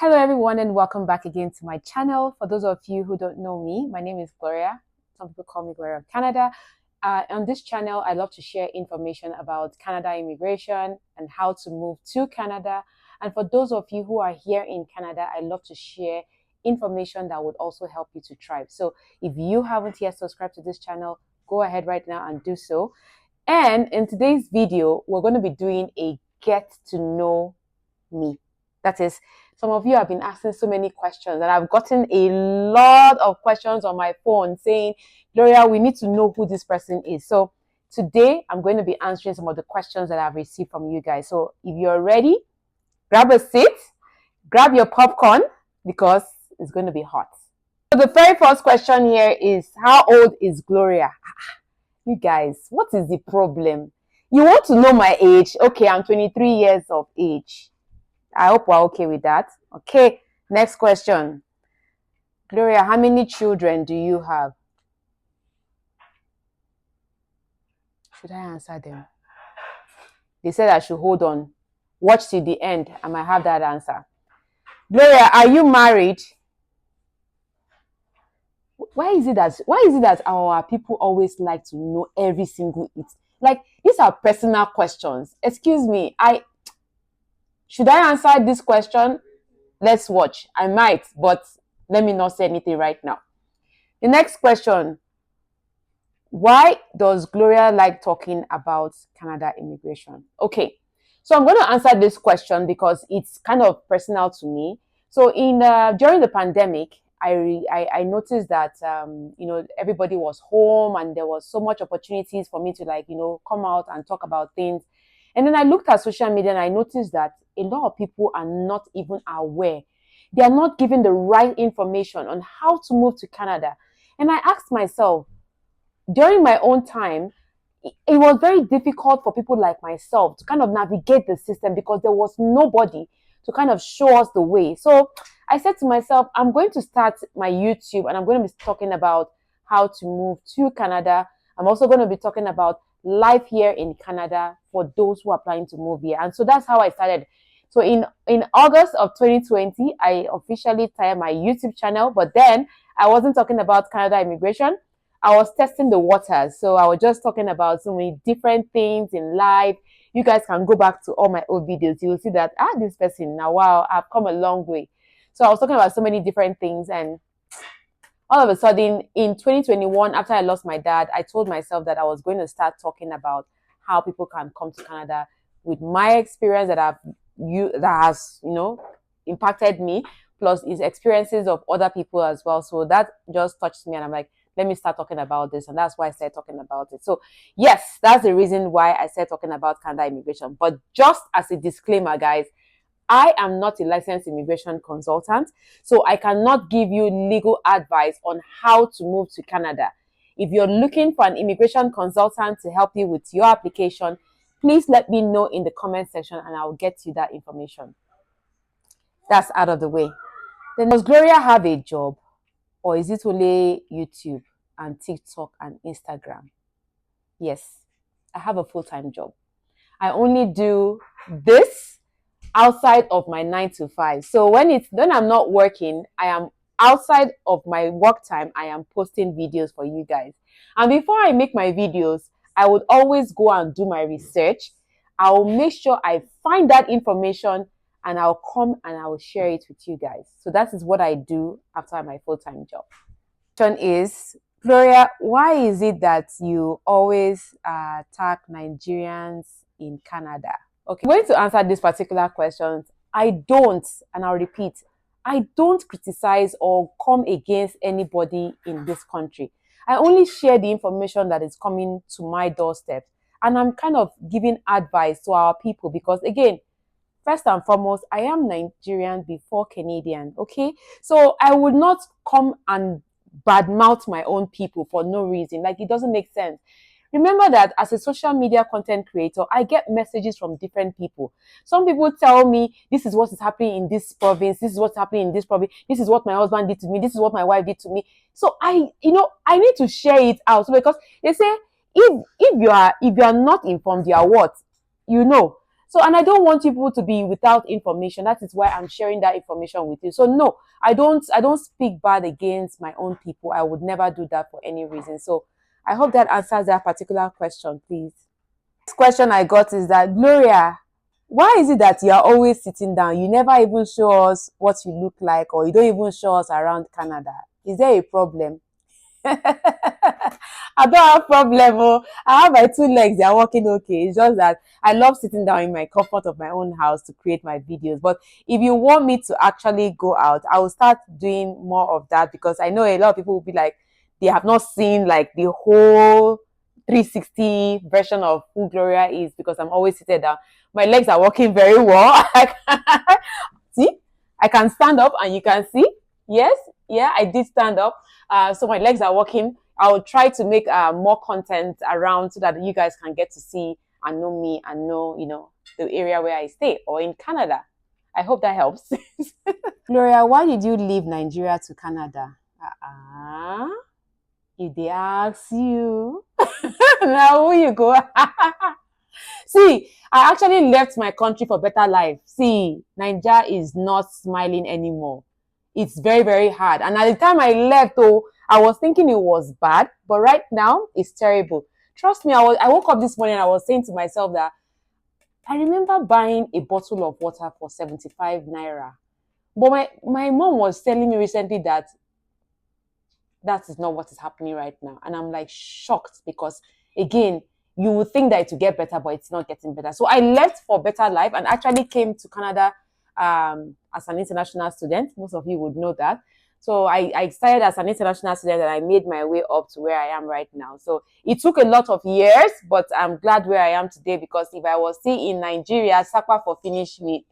Hello everyone and welcome back again to my channel. For those of you who don't know me, my name is Gloria. Some people call me Gloria of Canada. On this channel, I love to share information about Canada immigration and how to move to Canada. And for those of you who are here in Canada, I love to share information that would also help you to thrive. So if you haven't yet subscribed to this channel, go ahead right now and do so. And in today's video, we're going to be doing a get to know me. That is, some of you have been asking so many questions, and I've gotten a lot of questions on my phone saying, Gloria, we need to know who this person is. So today I'm going to be answering some of the questions that I've received from you guys. So if you're ready, grab a seat, grab your popcorn, because it's going to be hot. So the very first question here is, how old is Gloria? You guys, what is the problem? You want to know my age? Okay, I'm 23 years of age. I hope we're okay with that. Okay, next question. Gloria, how many children do you have? Should I answer them? They said I should hold on. Watch till the end. I might have that answer. Gloria, are you married? Why is it that our people always like to know every single it? Like, these are personal questions. Excuse me, should I answer this question? Let's watch. I might, but let me not say anything right now. The next question. Why does Gloria like talking about Canada immigration? Okay, so I'm going to answer this question because it's kind of personal to me. So during the pandemic, I noticed that everybody was home and there was so much opportunities for me to come out and talk about things. And then I looked at social media and I noticed that a lot of people are not even aware. They are not given the right information on how to move to Canada. And I asked myself, during my own time, it was very difficult for people like myself to kind of navigate the system because there was nobody to kind of show us the way. So I said to myself, I'm going to start my YouTube and I'm going to be talking about how to move to Canada. I'm also going to be talking about life here in Canada for those who are planning to move here. And so that's how I started. So in August of 2020, I officially started my YouTube channel, but then I wasn't talking about Canada immigration. I was testing the waters. So I was just talking about so many different things in life. You guys can go back to all my old videos. You will see that, this person, now, wow, I've come a long way. So I was talking about so many different things. And all of a sudden, in 2021, after I lost my dad, I told myself that I was going to start talking about how people can come to Canada with my experience that has impacted me, plus his experiences of other people as well. So that just touched me, and I'm like, let me start talking about this. And that's why I started talking about it. So yes, that's the reason why I started talking about Canada immigration. But just as a disclaimer, guys, I am not a licensed immigration consultant, so I cannot give you legal advice on how to move to Canada. If you're looking for an immigration consultant to help you with your application, please let me know in the comment section and I'll get you that information. That's out of the way. Then, does Gloria have a job? Or is it only YouTube and TikTok and Instagram? Yes, I have a full-time job. I only do this outside of my 9 to 5. So when I'm not working, I am outside of my work time. I am posting videos for you guys. And before I make my videos, I would always go and do my research. I will make sure I find that information and I'll come and I will share it with you guys. So that is what I do after my full-time job. Question is, Gloria, why is it that you always attack Nigerians in Canada? Okay, I'm going to answer this particular question. I don't, and I'll repeat, I don't criticize or come against anybody in this country. I only share the information that is coming to my doorstep. And I'm kind of giving advice to our people because, again, first and foremost, I am Nigerian before Canadian, okay? So I would not come and badmouth my own people for no reason. Like, it doesn't make sense. Remember that as a social media content creator, I get messages from different people. Some people tell me, this is what is happening in this province, this is what's happening in this province, this is what my husband did to me, this is what my wife did to me. So I need to share it out because they say, if you are not informed, you are what? So, and I don't want people to be without information. That is why I'm sharing that information with you. So no, I don't speak bad against my own people. I would never do that for any reason. So I hope that answers that particular question, please. Next question I got is that, Gloria, why is it that you are always sitting down? You never even show us what you look like, or you don't even show us around Canada. Is there a problem? I don't have problem. Oh, I have my two legs. They are working okay. It's just that I love sitting down in my comfort of my own house to create my videos. But if you want me to actually go out, I will start doing more of that, because I know a lot of people will be like, they have not seen like the whole 360 version of who Gloria is, because I'm always seated down. My legs are working very well. See, I can stand up and you can see. Yes, yeah, I did stand up. So my legs are working. I will try to make more content around so that you guys can get to see and know me and know, the area where I stay, or in Canada. I hope that helps. Gloria, why did you leave Nigeria to Canada? If they ask you, now who you go? See, I actually left my country for better life. See, Nigeria is not smiling anymore. It's very, very hard. And at the time I left, I was thinking it was bad, but right now it's terrible. Trust me, I woke up this morning and I was saying to myself that I remember buying a bottle of water for 75 naira. But my mom was telling me recently that is not what is happening right now. And I'm like shocked, because again, you would think that it will get better, but it's not getting better. So I left for better life and actually came to Canada as an international student. Most of you would know that. So I started as an international student and I made my way up to where I am right now. So it took a lot of years, but I'm glad where I am today, because if I was still in Nigeria, Sakwa for finish me.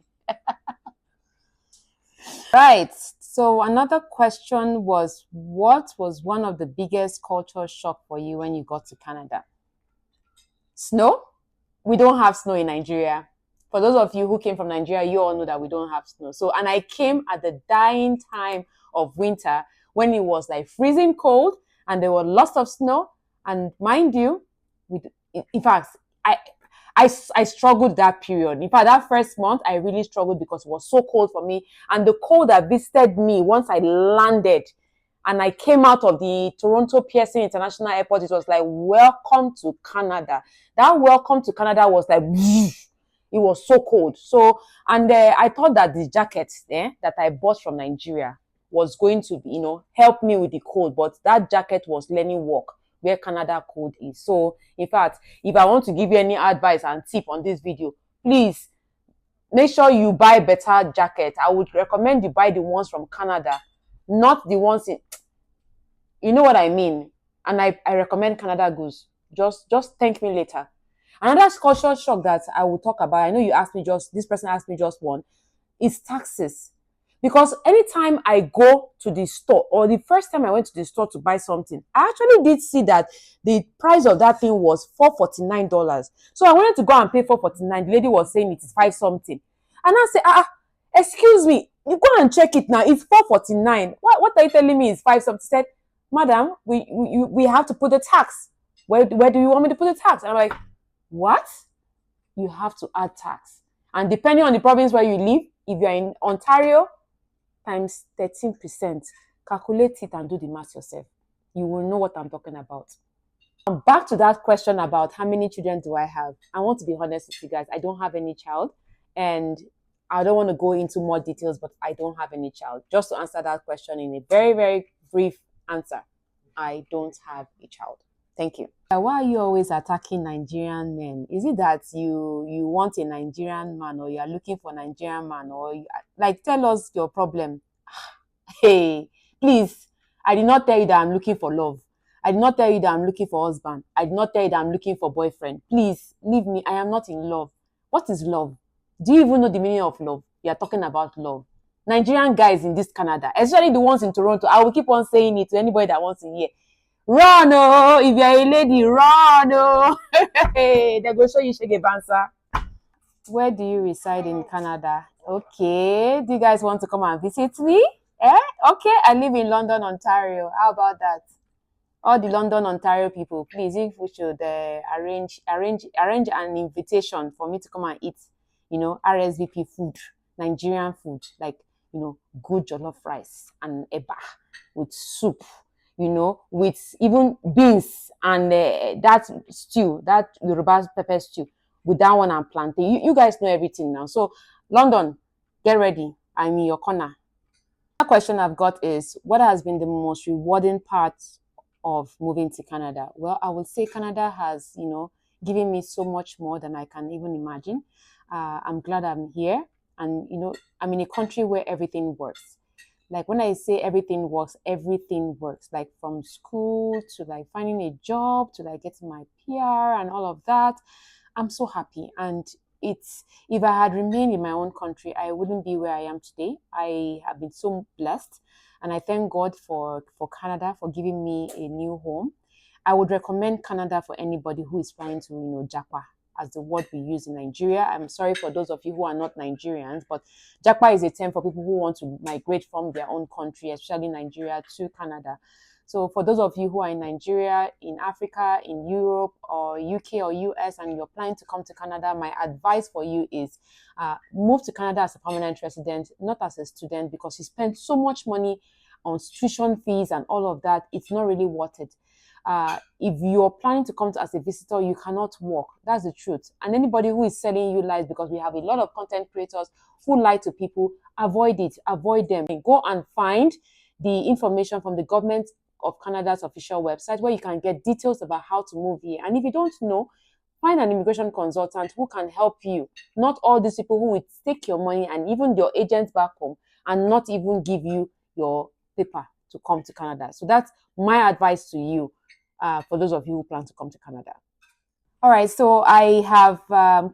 Right. So another question was, what was one of the biggest culture shock for you when you got to Canada? Snow? We don't have snow in Nigeria. For those of you who came from Nigeria, you all know that we don't have snow. So, and I came at the dying time of winter when it was like freezing cold and there were lots of snow. And mind you, in fact, I struggled that period. In fact, that first month, I really struggled because it was so cold for me. And the cold that visited me once I landed and I came out of the Toronto Pearson International Airport, it was like, welcome to Canada. That welcome to Canada was like, it was so cold. So, and I thought that the jacket that I bought from Nigeria was going to, help me with the cold. But that jacket was learning work where Canada cold is. So, in fact, if I want to give you any advice and tip on this video, please make sure you buy better jacket. I would recommend you buy the ones from Canada, not the ones in, you know what I mean. And I recommend Canada Goose. Just thank me later. Another cultural shock that I will talk about, I know you asked me this person asked me just one, is taxes. Because anytime I go to the store, or the first time I went to the store to buy something, I actually did see that the price of that thing was $449. So I wanted to go and pay $449. The lady was saying it is 5 something. And I said, excuse me, you go and check it now. It's $449. What are you telling me is 5 something? She said, madam, we have to put the tax. Where do you want me to put the tax? And I'm like, what? You have to add tax. And depending on the province where you live, if you're in Ontario, times 13%. Calculate it and do the math yourself. You will know what I'm talking about. And back to that question about how many children do I have? I want to be honest with you guys. I don't have any child. And I don't want to go into more details, but I don't have any child. Just to answer that question in a very, very brief answer, I don't have a child. Thank you. Why are you always attacking Nigerian men? Is it that you want a Nigerian man, or you are looking for a Nigerian man, or tell us your problem? Hey, please. I did not tell you that I'm looking for love. I did not tell you that I'm looking for husband. I did not tell you that I'm looking for boyfriend. Please leave me. I am not in love. What is love? Do you even know the meaning of love? You are talking about love. Nigerian guys in this Canada, especially the ones in Toronto, I will keep on saying it to anybody that wants to hear. Run, oh, if you're a lady, run, oh. They go show you shege bansa. Where do you reside in Canada? Okay, do you guys want to come and visit me? Okay, I live in London, Ontario. How about that? All the London, Ontario people, please, if we should arrange an invitation for me to come and eat RSVP food, Nigerian food, like, good jollof rice and eba with soup, with even beans and that stew, that Yoruba pepper stew, with that one and plantain. You guys know everything now. So, London, get ready. I'm in your corner. Another question I've got is, what has been the most rewarding part of moving to Canada? Well, I would say Canada has, given me so much more than I can even imagine. I'm glad I'm here. And, I'm in a country where everything works. Like when I say everything works. Like from school to like finding a job to like getting my PR and all of that. I'm so happy. And if I had remained in my own country, I wouldn't be where I am today. I have been so blessed, and I thank God for Canada for giving me a new home. I would recommend Canada for anybody who is planning to, japa, as the word we use in Nigeria. I'm sorry for those of you who are not Nigerians, but japa is a term for people who want to migrate from their own country, especially Nigeria, to Canada. So for those of you who are in Nigeria, in Africa, in Europe, or UK or US, and you're planning to come to Canada, my advice for you is move to Canada as a permanent resident, not as a student, because you spend so much money on tuition fees and all of that. It's not really worth it. If you're planning to come to as a visitor, you cannot work. That's the truth. And anybody who is selling you lies, because we have a lot of content creators who lie to people, avoid it. Avoid them. Go and find the information from the government of Canada's official website, where you can get details about how to move here. And if you don't know, find an immigration consultant who can help you. Not all these people who will take your money and even your agents back home and not even give you your paper to come to Canada. So that's my advice to you, for those of you who plan to come to Canada. All right, so I have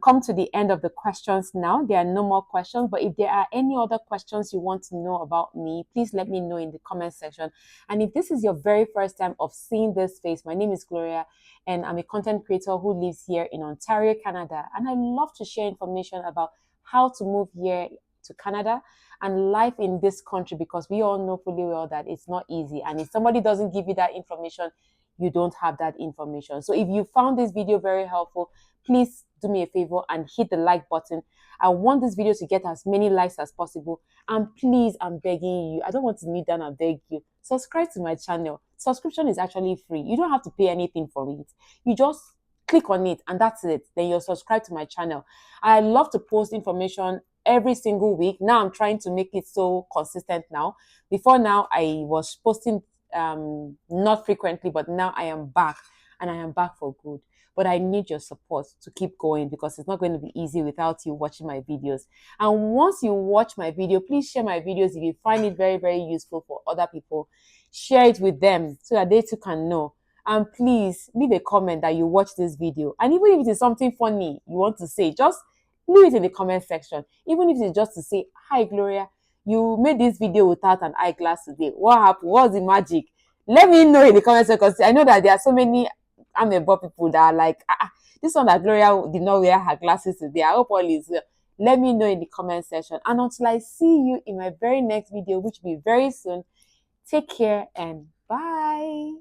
come to the end of the questions now. There are no more questions, but if there are any other questions you want to know about me, please let me know in the comment section. And if this is your very first time of seeing this face, my name is Gloria, and I'm a content creator who lives here in Ontario, Canada. And I love to share information about how to move here to Canada and life in this country, because we all know fully well that it's not easy. And if somebody doesn't give you that information, you don't have that information. So if you found this video very helpful, please do me a favor and hit the like button. I want this video to get as many likes as possible. And please, I'm begging you, I don't want to kneel down and beg you, subscribe to my channel. Subscription is actually free. You don't have to pay anything for it. You just click on it and that's it. Then you're subscribed to my channel. I love to post information every single week. Now I'm trying to make it so consistent now. Before now, I was posting not frequently, but now I am back, and I am back for good. But I need your support to keep going, because it's not going to be easy without you watching my videos. And once you watch my video, please share my videos if you find it very, very useful for other people. Share it with them so that they too can know. And please leave a comment that you watch this video. And even if it is something funny you want to say, just leave it in the comment section. Even if it's just to say, "Hi, Gloria, you made this video without an eyeglass today. What happened? What's the magic?" Let me know in the comments, because I know that there are so many amebo people that are like, this one that Gloria did not wear her glasses today. I hope all is well. Let me know in the comment section. And until I see you in my very next video, which will be very soon, take care and bye.